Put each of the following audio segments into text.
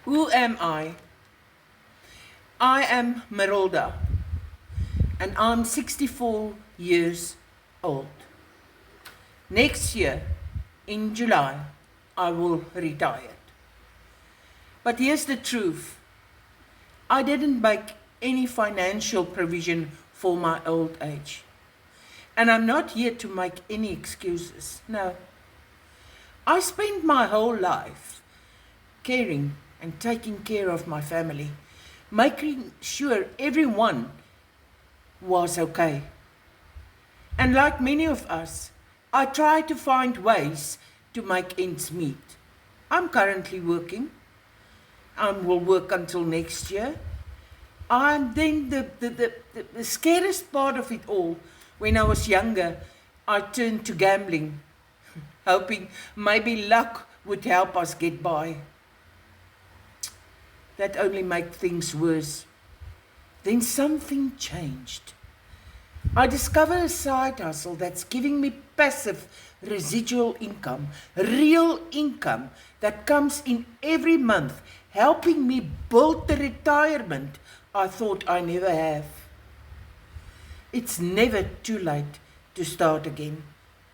Who am I? I am Marilda, and I'm 64 years old. Next year, in July, I will retire. But here's the truth. I didn't make any financial provision for my old age. And I'm not here to make any excuses. No. I spent my whole life caring and taking care of my family, making sure everyone was okay. And like many of us, I try to find ways to make ends meet. I'm currently working. I will work until next year. And then the scariest part of it all, when I was younger, I turned to gambling, hoping maybe luck would help us get by. That only made things worse. Then something changed. I discovered a side hustle that's giving me passive residual income, real income that comes in every month, helping me build the retirement I thought I never have. It's never too late to start again.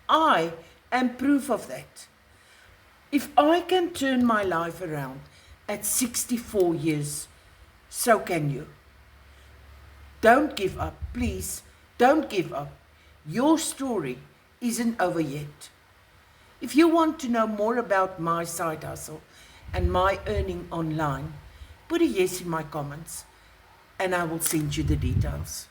I am proof of that. If I can turn my life around at 64 years, so can you. Don't give up, please. Don't give up. Your story isn't over yet. If you want to know more about my side hustle and my earning online, put a yes in my comments and I will send you the details.